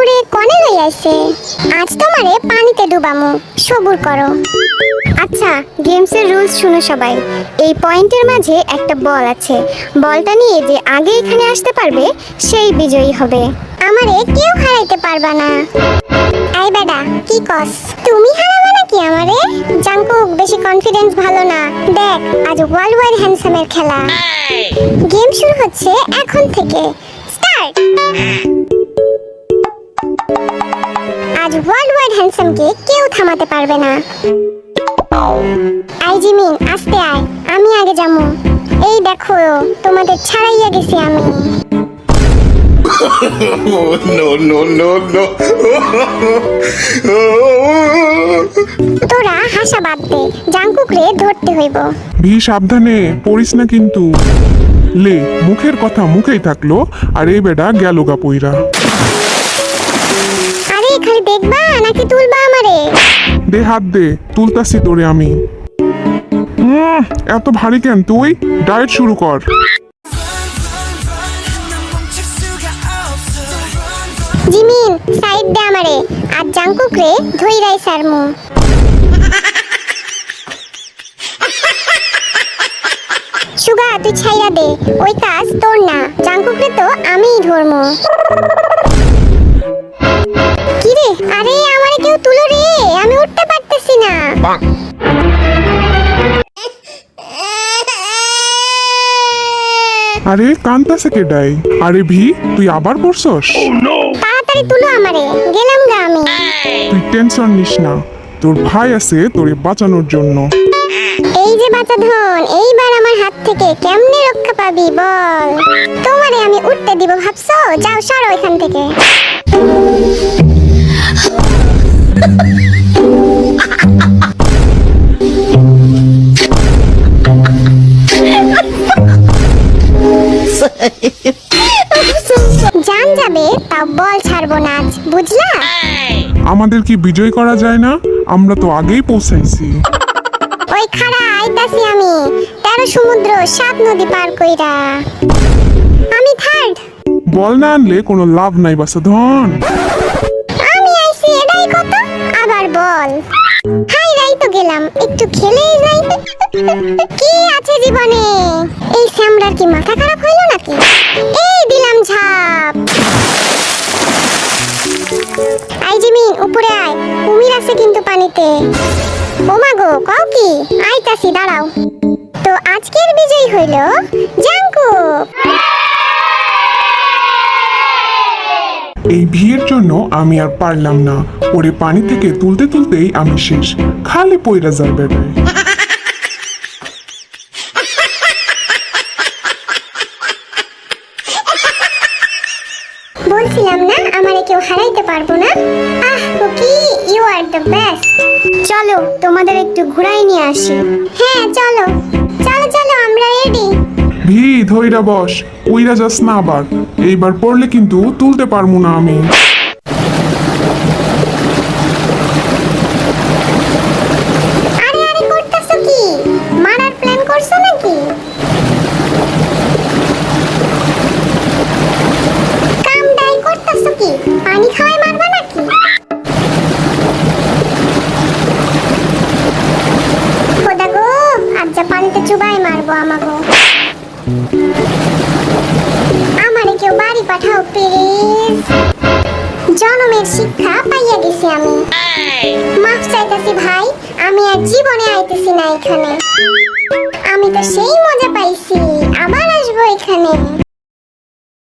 আমারে কোনে লই আইছে। আজ তোমারে পানিতে ডুবামু, সবুর করো। আচ্ছা, গেমসের রুলস শুনো সবাই। এই পয়েন্টের মাঝে একটা বল আছে। বলটা নিয়ে যে আগে এখানে আসতে পারবে সেই বিজয়ী হবে। আমারে কেউ হারাইতে পারবা না। এই বেডা, কি কস? তুমি হারাবে নাকি আমারে? জাঙ্কুক, বেশি কনফিডেন্স ভালো না। দেখ, আজ ওয়ার্ল্ড ওয়াইড হ্যান্ডসামের খেলা। গেম শুরু হচ্ছে এখন থেকে। স্টার্ট। আজ ওয়ার্ল্ড ওয়াইড হ্যান্ডসামকে কেউ থামাতে পারবে না। আই জিমিন, আস্তে আয়, আমি আগে যাবো। এই দেখো, তোমাদের ছাড়াইয়া গেছি আমি। No, no, no, no. তোরা হাসা বাদ দে, জাঙ্কুকরে ধরতে হইব। ভি সাবধানে পড়িস না কিন্তু। লে, মুখের কথা মুখেই থাকলো, আর এই বেটা গেল গা পইরা। আরে খালি দেখবা নাকি তুলবা আমারে? দে হাত দে, তুলতাছি তোরে আমি। এত ভারী কেন তুই? ডায়েট শুরু কর। জিমিন, সাইড দে আমারে, আর জাঙ্কুকরে ধইরাই সারমু। সুগা, তুই ছাইরা দে, ওই কাজ তোর না। জাঙ্কুকরে তো আমিই ধরমু। কি রে? আরে আমারে কেউ তুলো রে, আমি উঠতে পারতেছি না। আরে কান্তাছে কে ডাই? আরে ভি, তুই আবার পড়ছস? তাড়াতাড়ি তুলো আমারে, গেলাম গা আমি। তুই টেনশন নিস না, তোর ভাই আছে তোরে বাঁচানোর জন্য। এই যে বাচ্চা ধন, এইবার আমার হাত থেকে কেমনে রক্ষা পাবি বল? তোমারে আমি উঠতে দিব ভাবছো? যাও, সরো এখান থেকে। জান যাবে, তাও বল ছাড়বো না আজ, বুঝলা? আমাদের কি বিজয় করা যায় না? আমরা তো আগেই পৌঁছাইছি। ওই খাড়া আইতাছি আমি, 13 সমুদ্র 7 নদী পার কইরা। আমি থার্ড। বল না আনলে কোনো লাভ নাই বাসা ধন। আমি আইছি, এটাই কত? আবার বল। হাই রাই তো গেলাম, একটু খেলেই যাই। কি আছে জীবনে? এই স্যামরার কি মাথা খারাপ হইলো নাকি? এই দিলাম ঝাপ। আই জিমিন, উপরে আয়, কুমির আছে কিন্তু পানিতে। ওমা গো, কও কি? আইতাছি, দাঁড়াও। তো আজকের বিজয়ী হইল জাঙ্কুক। এই ভিড়ের জন্য আমি আর পারলাম না, ওরে পানি থেকে তুলতে তুলতেই আমি শেষ। খালি পইরা যায় বেটায়। বলছিলাম না আমারে কেউ হারাইতে পারবো না। Ah cookie, you are the best. চলো তোমাদের একটু ঘুরাই নিয়ে আসি। হ্যাঁ চলো চলো চলো, আমরা রেডি। ভি ধইরা বস, উইরা যাস না আবার। এইবার পড়লে কিন্তু তুলতে পারবো না আমি। আরে আরে, করতেছো কি? মারার প্ল্যান করছো নাকি? কাম ডাই করতেছো কি? পানি খাওয়াই মারবা নাকি? খোদা গো, আজ যা পানিতে চুবাই মারবো আমাগো। আমারে কেউ বাড়ি পাঠাও প্লিজ। জনমের শিক্ষা পাইয়া গেছি আমি। মাফ চাইতাছি ভাই, আমি আর জীবনে আইতেছি না এখানে। আমি তো সেই মজা পাইছি, আবার আসবো এখানে।